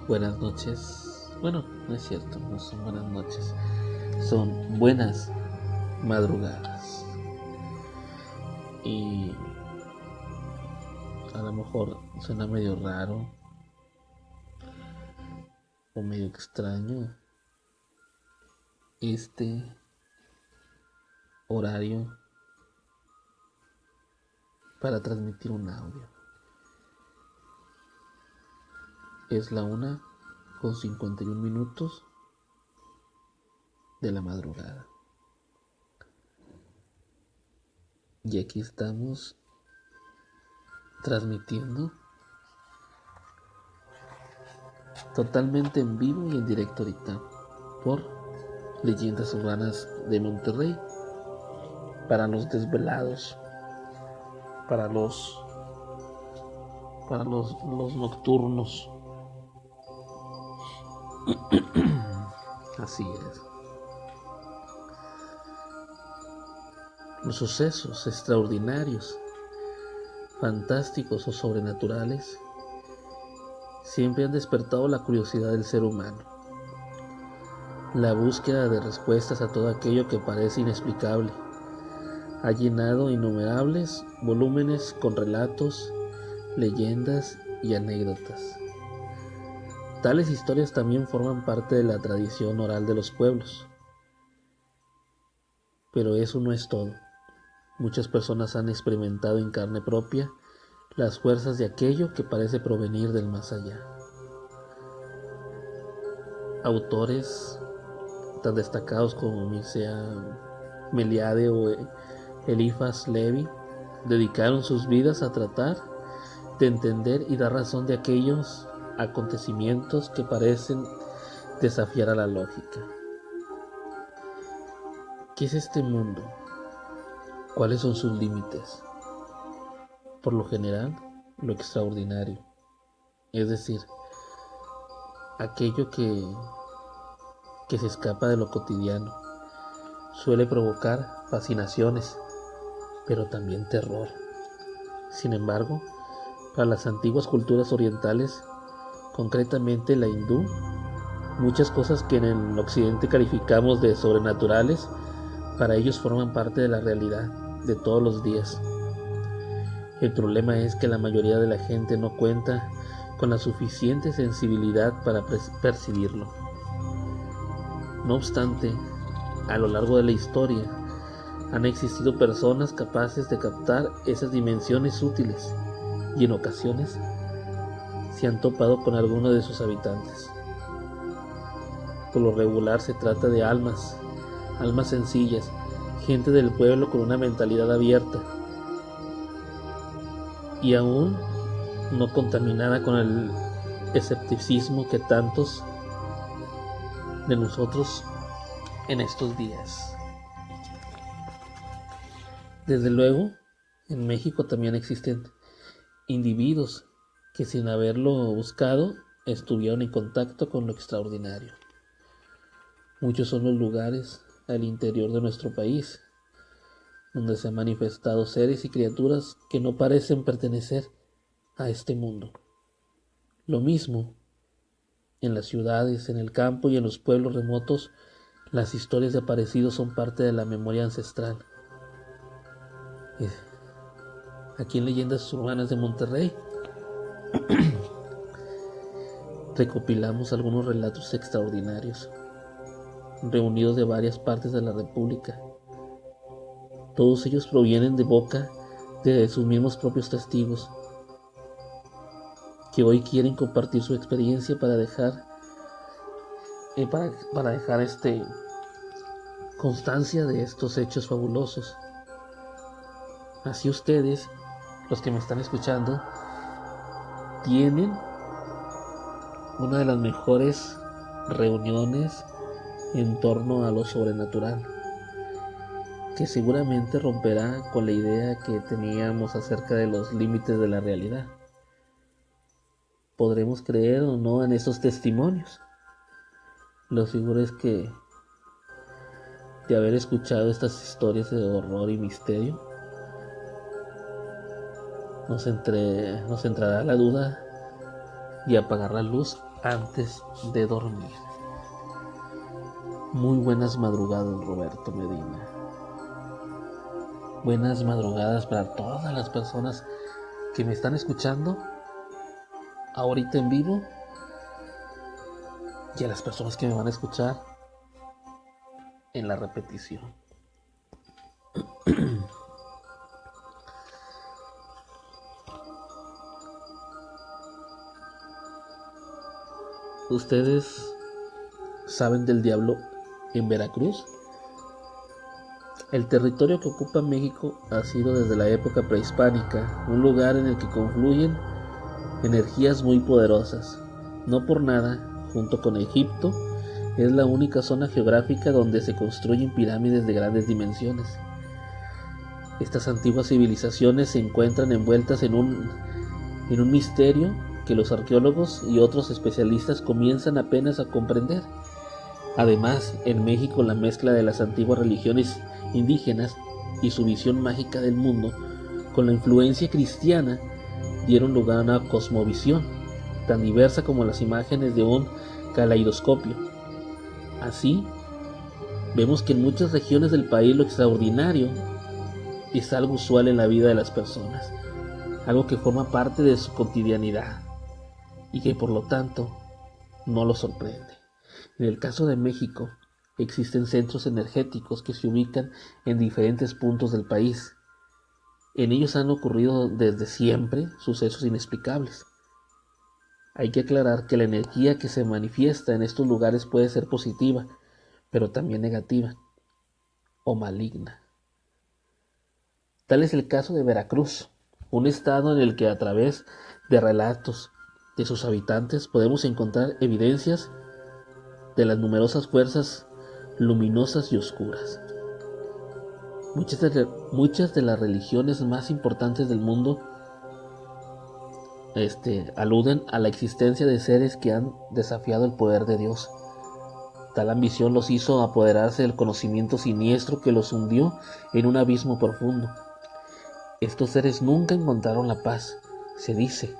Buenas noches. Bueno, no es cierto, no son buenas noches. Son buenas madrugadas. Y a lo mejor suena medio raro o medio extraño este horario para transmitir un audio. Es la 1:51 de la madrugada. Y aquí estamos transmitiendo totalmente en vivo y en directo ahorita por Leyendas Urbanas de Monterrey, para los desvelados, para los nocturnos. Así es. Los sucesos extraordinarios, fantásticos o sobrenaturales siempre han despertado la curiosidad del ser humano. La búsqueda de respuestas a todo aquello que parece inexplicable ha llenado innumerables volúmenes con relatos, leyendas y anécdotas. Tales historias también forman parte de la tradición oral de los pueblos. Pero eso no es todo. Muchas personas han experimentado en carne propia las fuerzas de aquello que parece provenir del más allá. Autores tan destacados como Mircea Eliade o Eliphas Levi dedicaron sus vidas a tratar de entender y dar razón de aquellos acontecimientos que parecen desafiar a la lógica. ¿Qué es este mundo? ¿Cuáles son sus límites? Por lo general, lo extraordinario, es decir, aquello que se escapa de lo cotidiano, suele provocar fascinaciones, pero también terror. Sin embargo, para las antiguas culturas orientales, concretamente la hindú, muchas cosas que en el occidente calificamos de sobrenaturales, para ellos forman parte de la realidad de todos los días. El problema es que la mayoría de la gente no cuenta con la suficiente sensibilidad para percibirlo. No obstante, a lo largo de la historia, han existido personas capaces de captar esas dimensiones sutiles y en ocasiones se han topado con alguno de sus habitantes. Por lo regular se trata de almas sencillas, gente del pueblo con una mentalidad abierta y aún no contaminada con el escepticismo que tantos de nosotros en estos días. Desde luego, en México también existen individuos que sin haberlo buscado estuvieron en contacto con lo extraordinario. Muchos son los lugares al interior de nuestro país donde se han manifestado seres y criaturas que no parecen pertenecer a este mundo. Lo mismo en las ciudades, en el campo y en los pueblos remotos, las historias de aparecidos son parte de la memoria ancestral. Aquí en Leyendas Urbanas de Monterrey recopilamos algunos relatos extraordinarios, reunidos de varias partes de la República. Todos ellos provienen de boca de sus mismos propios testigos, que hoy quieren compartir su experiencia para dejar constancia de estos hechos fabulosos. Así ustedes, los que me están escuchando, tienen una de las mejores reuniones en torno a lo sobrenatural, que seguramente romperá con la idea que teníamos acerca de los límites de la realidad. Podremos creer o no en esos testimonios. Lo seguro es que de haber escuchado estas historias de horror y misterio, nos entrará la duda y apagar la luz antes de dormir. Muy buenas madrugadas, Roberto Medina. Buenas madrugadas para todas las personas que me están escuchando ahorita en vivo y a las personas que me van a escuchar en la repetición. ¿Ustedes saben del diablo en Veracruz? El territorio que ocupa México ha sido desde la época prehispánica un lugar en el que confluyen energías muy poderosas. No por nada, junto con Egipto, es la única zona geográfica donde se construyen pirámides de grandes dimensiones. Estas antiguas civilizaciones se encuentran envueltas en un misterio que los arqueólogos y otros especialistas comienzan apenas a comprender. Además, en México la mezcla de las antiguas religiones indígenas y su visión mágica del mundo con la influencia cristiana dieron lugar a una cosmovisión tan diversa como las imágenes de un caleidoscopio. Así, vemos que en muchas regiones del país lo extraordinario es algo usual en la vida de las personas, algo que forma parte de su cotidianidad y que por lo tanto no los sorprende. En el caso de México, existen centros energéticos que se ubican en diferentes puntos del país. En ellos han ocurrido desde siempre sucesos inexplicables. Hay que aclarar que la energía que se manifiesta en estos lugares puede ser positiva, pero también negativa o maligna. Tal es el caso de Veracruz, un estado en el que a través de relatos de sus habitantes podemos encontrar evidencias de las numerosas fuerzas luminosas y oscuras. Muchas de las religiones más importantes del mundo aluden a la existencia de seres que han desafiado el poder de Dios. Tal ambición los hizo apoderarse del conocimiento siniestro que los hundió en un abismo profundo. Estos seres nunca encontraron la paz. Se dice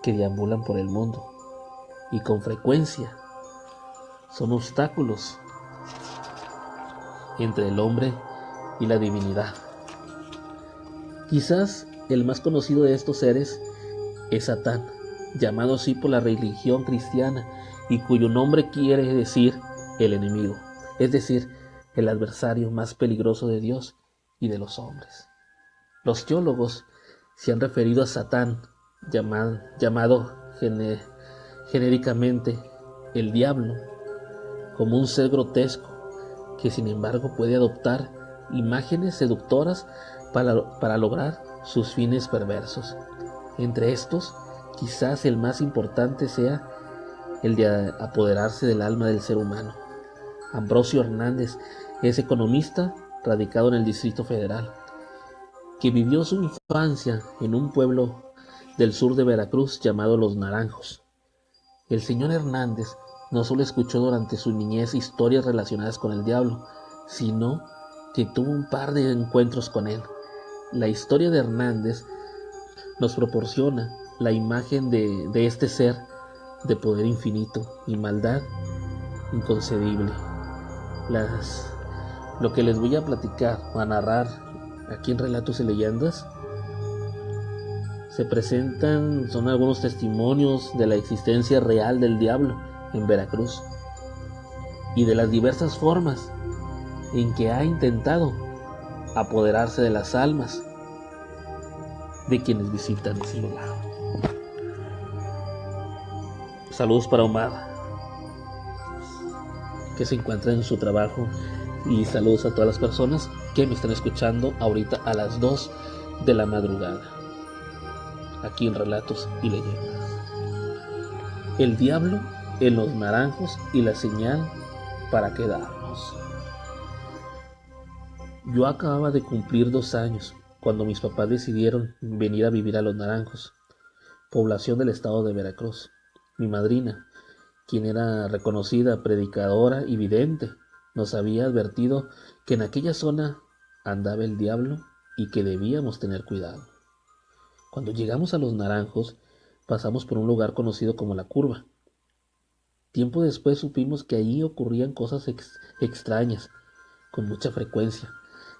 que deambulan por el mundo y con frecuencia son obstáculos entre el hombre y la divinidad. Quizás el más conocido de estos seres es Satán, llamado así por la religión cristiana y cuyo nombre quiere decir el enemigo, es decir, el adversario más peligroso de Dios y de los hombres. Los teólogos se han referido a Satán, llamado genéricamente el diablo, como un ser grotesco que sin embargo puede adoptar imágenes seductoras para lograr sus fines perversos. Entre estos, quizás el más importante sea el de apoderarse del alma del ser humano. Ambrosio Hernández es economista radicado en el Distrito Federal, que vivió su infancia en un pueblo del sur de Veracruz llamado Los Naranjos. El señor Hernández no solo escuchó durante su niñez historias relacionadas con el diablo, sino que tuvo un par de encuentros con él. La historia de Hernández nos proporciona la imagen de este ser de poder infinito y maldad inconcebible. Lo que les voy a platicar o a narrar aquí en Relatos y Leyendas son algunos testimonios de la existencia real del diablo en Veracruz y de las diversas formas en que ha intentado apoderarse de las almas de quienes visitan ese lugar. Saludos para Omar, que se encuentra en su trabajo, y saludos a todas las personas que me están escuchando ahorita a las 2 de la madrugada, aquí en Relatos y Leyendas. El diablo en Los Naranjos y la señal para quedarnos. Yo acababa de cumplir 2 años cuando mis papás decidieron venir a vivir a Los Naranjos, población del estado de Veracruz. Mi madrina, quien era reconocida predicadora y vidente, nos había advertido que en aquella zona andaba el diablo y que debíamos tener cuidado. Cuando llegamos a Los Naranjos, pasamos por un lugar conocido como La Curva, Tiempo después supimos que allí ocurrían cosas extrañas, con mucha frecuencia.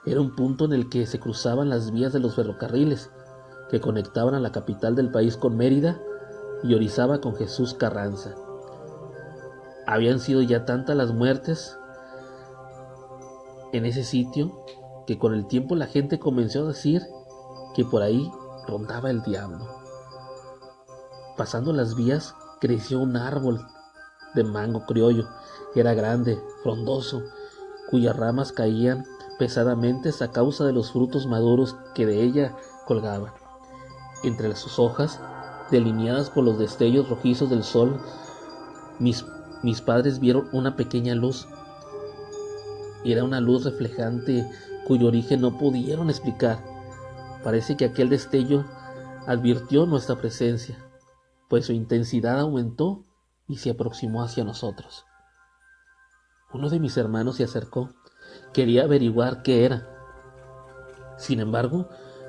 Era un punto en el que se cruzaban las vías de los ferrocarriles, que conectaban a la capital del país con Mérida y Orizaba con Jesús Carranza. Habían sido ya tantas las muertes en ese sitio que con el tiempo la gente comenzó a decir que por ahí rondaba el diablo. Pasando las vías creció un árbol de mango criollo. Era grande, frondoso, cuyas ramas caían pesadamente a causa de los frutos maduros que de ella colgaban. Entre sus hojas, delineadas por los destellos rojizos del sol, mis padres vieron una pequeña luz. Era una luz reflejante cuyo origen no pudieron explicar. Parece que aquel destello advirtió nuestra presencia, pues su intensidad aumentó y se aproximó hacia nosotros. Uno de mis hermanos se acercó. Quería averiguar qué era. Sin embargo,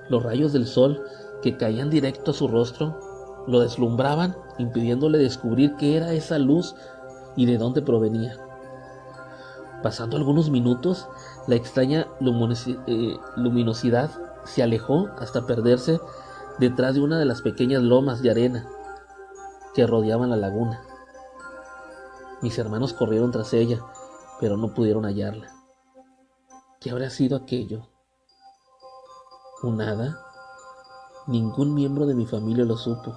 los rayos del sol que caían directo a su rostro lo deslumbraban, impidiéndole descubrir qué era esa luz y de dónde provenía. Pasando algunos minutos, la extraña luminosidad se alejó hasta perderse detrás de una de las pequeñas lomas de arena que rodeaban la laguna. Mis hermanos corrieron tras ella, pero no pudieron hallarla. ¿Qué habría sido aquello? ¿Un hada? Ningún miembro de mi familia lo supo.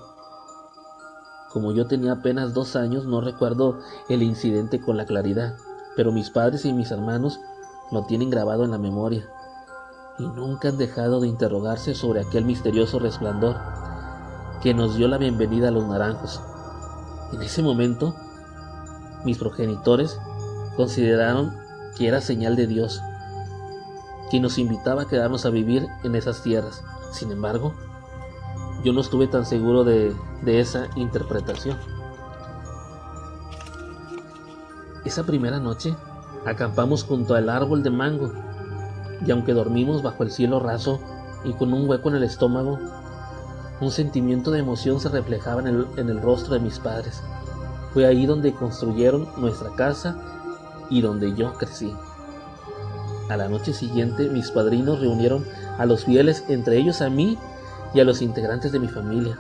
Como yo tenía apenas 2 años, no recuerdo el incidente con la claridad, pero mis padres y mis hermanos lo tienen grabado en la memoria y nunca han dejado de interrogarse sobre aquel misterioso resplandor que nos dio la bienvenida a los naranjos. En ese momento, mis progenitores consideraron que era señal de Dios, quien nos invitaba a quedarnos a vivir en esas tierras. Sin embargo, yo no estuve tan seguro de esa interpretación. Esa primera noche acampamos junto al árbol de mango, y aunque dormimos bajo el cielo raso y con un hueco en el estómago, un sentimiento de emoción se reflejaba en el rostro de mis padres. Fue ahí donde construyeron nuestra casa y donde yo crecí. A la noche siguiente, mis padrinos reunieron a los fieles, entre ellos a mí y a los integrantes de mi familia.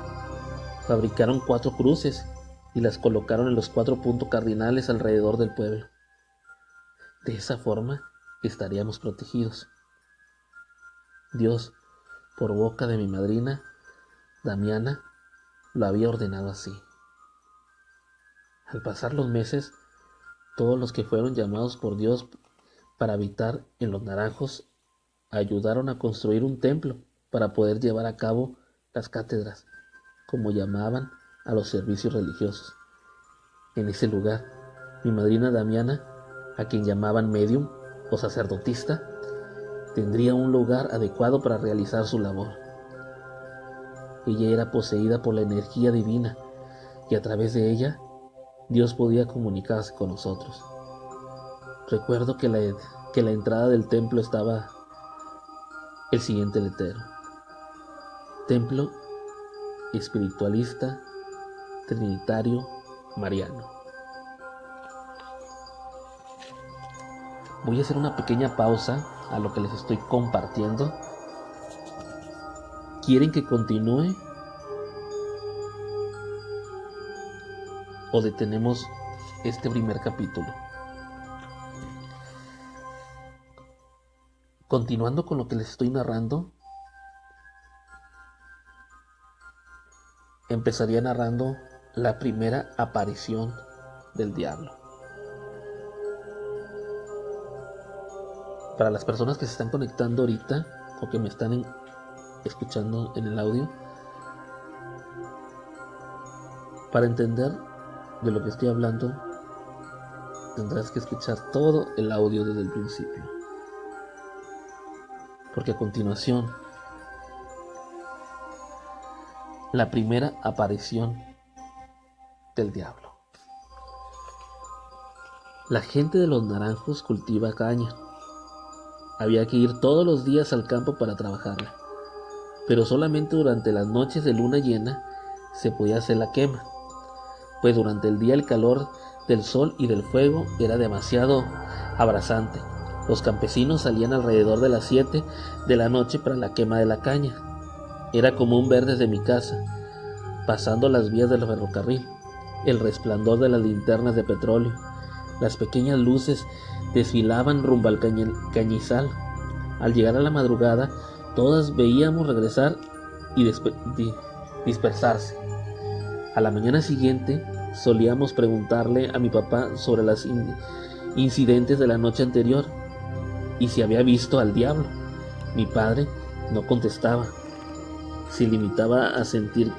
Fabricaron 4 cruces y las colocaron en los 4 puntos cardinales alrededor del pueblo. De esa forma estaríamos protegidos. Dios, por boca de mi madrina, Damiana, lo había ordenado así. Al pasar los meses, todos los que fueron llamados por Dios para habitar en los naranjos ayudaron a construir un templo para poder llevar a cabo las cátedras, como llamaban a los servicios religiosos. En ese lugar, mi madrina Damiana, a quien llamaban medium o sacerdotista, tendría un lugar adecuado para realizar su labor. Ella era poseída por la energía divina y a través de ella Dios podía comunicarse con nosotros. Recuerdo que la entrada del templo estaba el siguiente letrero: Templo Espiritualista Trinitario Mariano. Voy a hacer una pequeña pausa a lo que les estoy compartiendo. ¿Quieren que continúe o detenemos este primer capítulo? Continuando con lo que les estoy narrando, empezaría narrando la primera aparición del diablo. Para las personas que se están conectando ahorita o que me están escuchando en el audio, para entender de lo que estoy hablando, tendrás que escuchar todo el audio desde el principio, porque a continuación, la primera aparición del diablo. La gente de los naranjos cultiva caña. Había que ir todos los días al campo para trabajarla, pero solamente durante las noches de luna llena se podía hacer la quema, pues durante el día el calor del sol y del fuego era demasiado abrasante. Los campesinos salían alrededor de las 7 de la noche para la quema de la caña. Era común ver desde mi casa, pasando las vías del ferrocarril, el resplandor de las linternas de petróleo. Las pequeñas luces desfilaban rumbo al cañizal. Al llegar a la madrugada, todas veíamos regresar y dispersarse. A la mañana siguiente, solíamos preguntarle a mi papá sobre los incidentes de la noche anterior y si había visto al diablo. Mi padre no contestaba. Se limitaba a sentir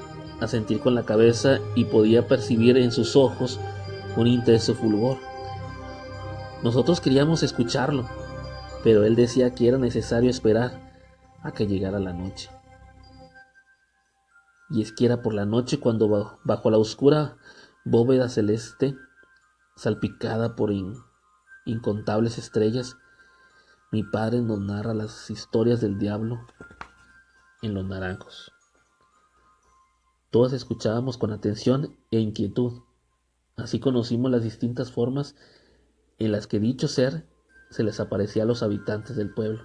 con la cabeza y podía percibir en sus ojos un intenso fulgor. Nosotros queríamos escucharlo, pero él decía que era necesario esperar a que llegara la noche. Y es que era por la noche cuando bajo la oscura bóveda celeste, salpicada por incontables estrellas, mi padre nos narra las historias del diablo en Los Naranjos. Todos escuchábamos con atención e inquietud. Así conocimos las distintas formas en las que dicho ser se les aparecía a los habitantes del pueblo.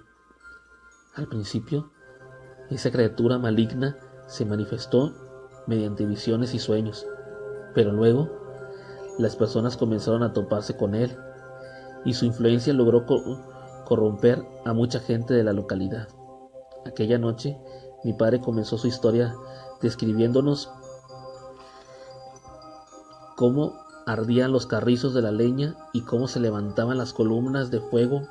Al principio, esa criatura maligna se manifestó mediante visiones y sueños, pero luego las personas comenzaron a toparse con él y su influencia logró corromper a mucha gente de la localidad. Aquella noche, mi padre comenzó su historia describiéndonos cómo ardían los carrizos de la leña y cómo se levantaban las columnas de fuego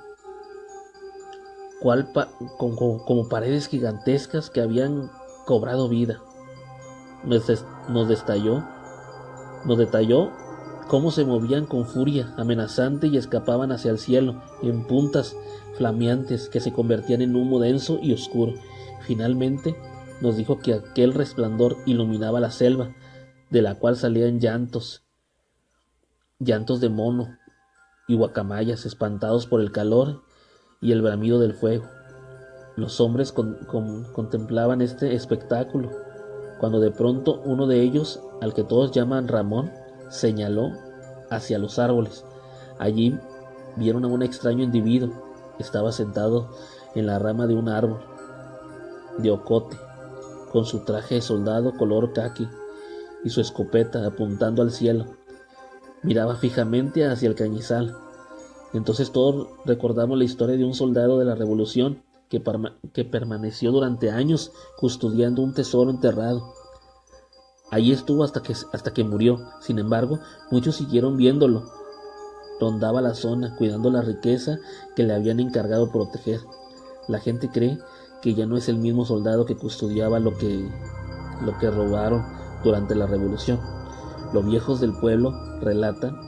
como paredes gigantescas que habían cobrado vida. Nos detalló cómo se movían con furia amenazante y escapaban hacia el cielo en puntas flameantes que se convertían en humo denso y oscuro. Finalmente nos dijo que aquel resplandor iluminaba la selva, de la cual salían llantos de mono y guacamayas espantados por el calor y el bramido del fuego. Los hombres contemplaban este espectáculo, cuando de pronto uno de ellos, al que todos llaman Ramón, señaló hacia los árboles. Allí vieron a un extraño individuo. Estaba sentado en la rama de un árbol de ocote, con su traje de soldado color caqui y su escopeta apuntando al cielo. Miraba fijamente hacia el cañizal. Entonces todos recordamos la historia de un soldado de la Revolución que permaneció durante años custodiando un tesoro enterrado. Allí estuvo hasta que murió. Sin embargo, muchos siguieron viéndolo. Rondaba la zona, cuidando la riqueza que le habían encargado proteger. La gente cree que ya no es el mismo soldado que custodiaba lo que robaron durante la Revolución. Los viejos del pueblo relatan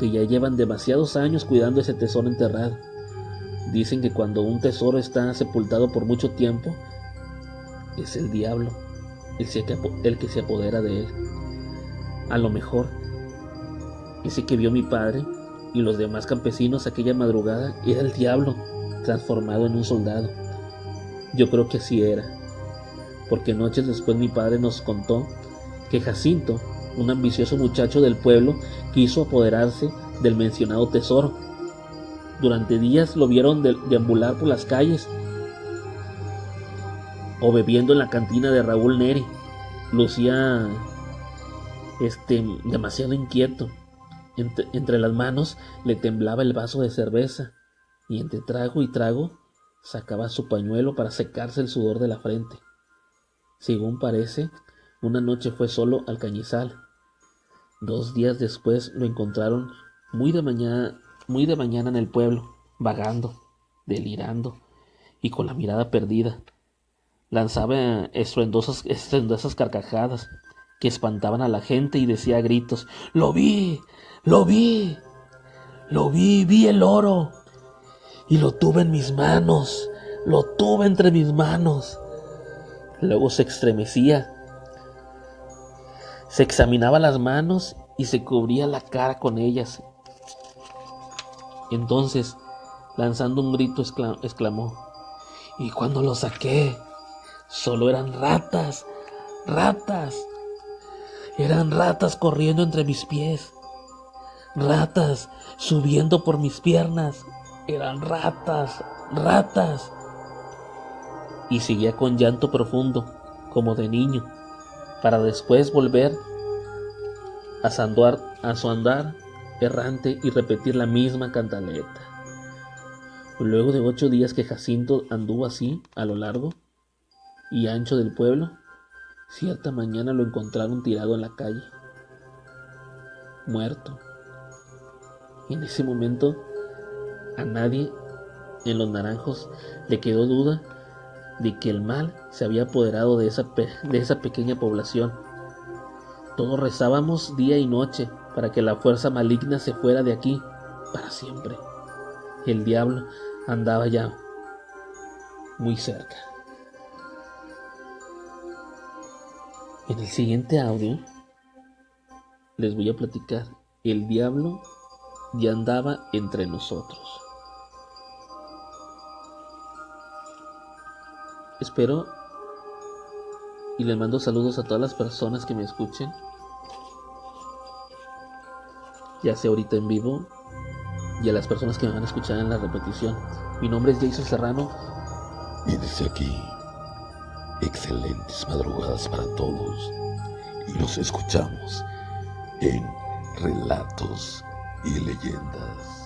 que ya llevan demasiados años cuidando ese tesoro enterrado. Dicen que cuando un tesoro está sepultado por mucho tiempo, es el diablo el que se apodera de él. A lo mejor, ese que vio mi padre y los demás campesinos aquella madrugada era el diablo transformado en un soldado. Yo creo que así era, porque noches después mi padre nos contó que Jacinto, un ambicioso muchacho del pueblo, quiso apoderarse del mencionado tesoro. Durante días lo vieron deambular por las calles o bebiendo en la cantina de Raúl Neri. Lucía demasiado inquieto. Entre las manos le temblaba el vaso de cerveza y entre trago y trago sacaba su pañuelo para secarse el sudor de la frente. Según parece, una noche fue solo al cañizal. 2 días después lo encontraron muy de mañana en el pueblo, vagando, delirando y con la mirada perdida. Lanzaba estruendosas carcajadas que espantaban a la gente y decía a gritos: ¡Lo vi! ¡Lo vi! ¡Lo vi! ¡Vi el oro! Y lo tuve en mis manos, lo tuve entre mis manos. Luego se estremecía, se examinaba las manos y se cubría la cara con ellas. Entonces, lanzando un grito, exclamó: «¿Y cuando lo saqué? Solo eran ratas, ratas. Eran ratas corriendo entre mis pies. ratas subiendo por mis piernas. Eran ratas, ratas. Y seguía con llanto profundo, como de niño, para después volver a su andar errante y repetir la misma cantaleta. Luego de 8 días que Jacinto anduvo así a lo largo y ancho del pueblo, cierta mañana lo encontraron tirado en la calle, muerto. Y en ese momento a nadie en Los Naranjos le quedó duda de que el mal se había apoderado de esa pequeña población. Todos rezábamos día y noche para que la fuerza maligna se fuera de aquí para siempre. El diablo andaba ya muy cerca. En el siguiente audio les voy a platicar: el diablo ya andaba entre nosotros. Espero y les mando saludos a todas las personas que me escuchen, ya sea ahorita en vivo, y a las personas que me van a escuchar en la repetición. Mi nombre es Jason Serrano. Y desde aquí, excelentes madrugadas para todos. Y los escuchamos en Relatos y Leyendas.